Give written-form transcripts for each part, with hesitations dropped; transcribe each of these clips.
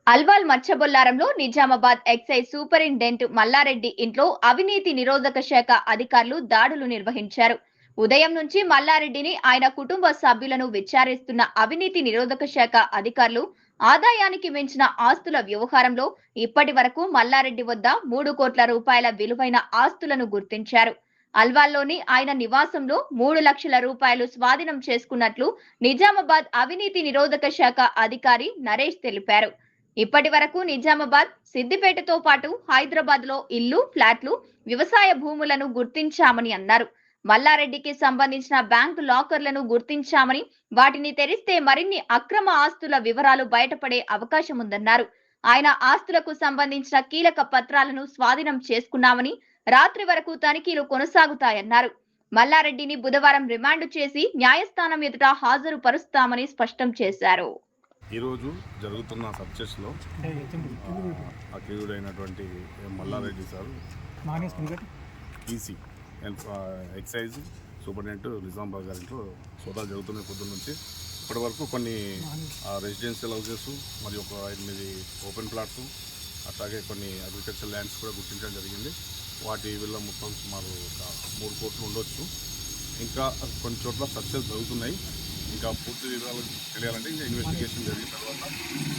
Alwal మచ్చబొల్లారంలో Nizamabad excise superintendent Mallareddy ఇంట్లో అవినీతి నిరోధక శాఖ అధికారులు దాడులు నిర్వహించారు. ఉదయం నుంచి మల్లారెడ్డిని ఆయన కుటుంబ సభ్యులను విచారిస్తున్న అవినీతి నిరోధక శాఖ అధికారులు ఆదాయానికి మించిన ఆస్తుల వ్యవహారంలో ఇప్పటి వరకు మల్లారెడ్డి వద్ద 3 కోట్ల రూపాయల విలువైన ఆస్తులను గుర్తించారు. అల్వాల్లోని ఆయన నివాసంలో 3 లక్షల రూపాయలు స్వాధీనం చేసుకున్నట్లు నిజామాబాద్ అవినీతి నిరోధక శాఖ అధికారి నరేష్ తెలిపారు. ఇప్పటి వరకు నిజామాబాద్, సిద్దిపేటతో పాటు హైదరాబాద్ లో ఇల్లు, ఫ్లాట్లు, వ్యవసాయ భూములను గుర్తించామని అన్నారు. మల్లారెడ్డికి సంబంధించిన బ్యాంకు లాకర్లను గుర్తించామని, వాటిని తెరిస్తే మరిన్ని అక్రమ ఆస్తుల వివరాలు బయటపడే అవకాశం ఉందన్నారు. ఆయన ఆస్తులకు సంబంధించిన కీలక పత్రాలను స్వాధీనం చేసుకున్నామని, రాత్రి వరకు తనిఖీలు కొనసాగుతాయన్నారు. మల్లారెడ్డిని బుధవారం రిమాండ్ చేసి న్యాయస్థానం ఎదుట హాజరు పరుస్తామని స్పష్టం చేశారు. ఈరోజు జరుగుతున్న సబ్జెక్ట్స్లో accused Mallareddy sir EC excise superintendent Nizamabad గారింట్లో సోదాలు జరుగుతున్నాయి. పొద్దున్న నుంచి ఇప్పటి వరకు కొన్ని రెసిడెన్షియల్ హౌసెస్ మరియు ఒక 8 ఓపెన్ ప్లాట్స్, అట్లాగే కొన్ని అగ్రికల్చర్ ల్యాండ్స్ కూడా గుర్తించడం జరిగింది. వాటి వీళ్ళ మొత్తం సుమారు 3 కోట్లు ఉండొచ్చు. ఇంకా కొన్ని చోట్ల సక్సెస్ జరుగుతున్నాయి. ఇంకా పూర్తి వివరాలు తెలియాలంటే ఇంకా ఇన్వెస్టిగేషన్ జరిగిన తర్వాత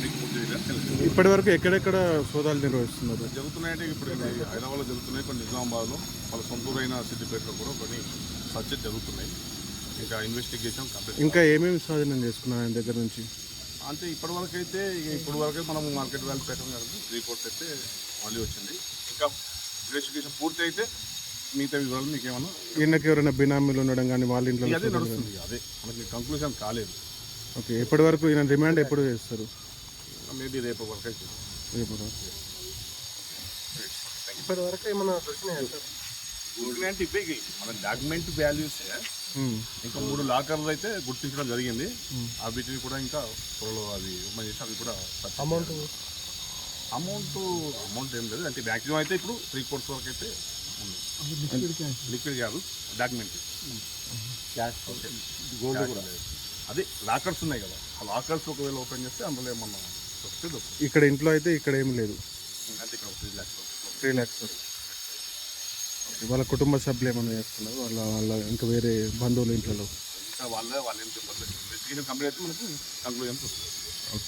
మీకు పూర్తి వివరాలు తెలియదు. ఇప్పటి వరకు ఎక్కడెక్కడ సోదాలు నిర్వహిస్తున్నారు జరుగుతున్నాయంటే ఇప్పుడు హైదరాబాద్లో జరుగుతున్నాయి, కొన్ని నిజామాబాద్లో, వాళ్ళ సొంతూరైన సిద్దిపేటలో కూడా కొన్ని సర్చెస్ జరుగుతున్నాయి. ఇంకా ఇన్వెస్టిగేషన్ కంప్లీట్. ఇంకా ఏమేమి స్వాధీనం చేసుకున్నారు ఆయన దగ్గర నుంచి? అంటే ఇప్పటివరకు అయితే మనం మార్కెట్ వాల్యూ ప్రకారం 3 కోట్స్ అయితే మళ్ళీ వచ్చింది. ఇంకా ఇన్వెస్టిగేషన్ పూర్తి అయితే మిగతా వివరాలు మీకు ఏమన్నా ఈయనకి ఎవరైనా బినామీలు ఉండడం కానీ వాళ్ళ ఇంట్లో అదే నడుస్తుంది. అదే మనకి కంక్లూజన్ కాలేదు. ఓకే, ఎప్పటి వరకు ఈయన రిమాండ్ ఎప్పుడు చేస్తారు? మేబీ రేపు వరకు అయితే. ఇప్పటి వరకు ఏమన్నా అంటే ఇవే మన డాక్యుమెంట్ వాల్యూస్ ఇంకా 3 లాకర్లు అయితే గుర్తించడం జరిగింది. వీటిని కూడా ఇంకా త్వరలో అవి ఓపెన్ చేసి అవి కూడా అమౌంట్ ఏం లేదు. అంటే మ్యాక్సిమం అయితే ఇప్పుడు 3 కోట్స్ వరకు అయితే లిక్విడ్ కాదు, డాక్యుమెంట్ గోల్డ్ కూడా. అదే లాకర్స్ ఉన్నాయి కదా, ఆ లాకర్స్ ఒకవేళ ఓపెన్ చేస్తే అందులో ఏమన్నా ఇక్కడ ఇంట్లో అయితే ఇక్కడ ఏం లేదు. అంటే ఇక్కడ 3 lakhs. వాళ్ళ కుటుంబ సభ్యులు ఏమన్నా చేస్తున్నారు వాళ్ళ ఇంకా వేరే బంధువుల ఇంట్లో? వాళ్ళు ఏం చెప్పలేదు. ఇన్వెస్టిగేషన్ కంప్లీట్ అయితే మనకు కంక్లూజన్స్ వస్తుంది.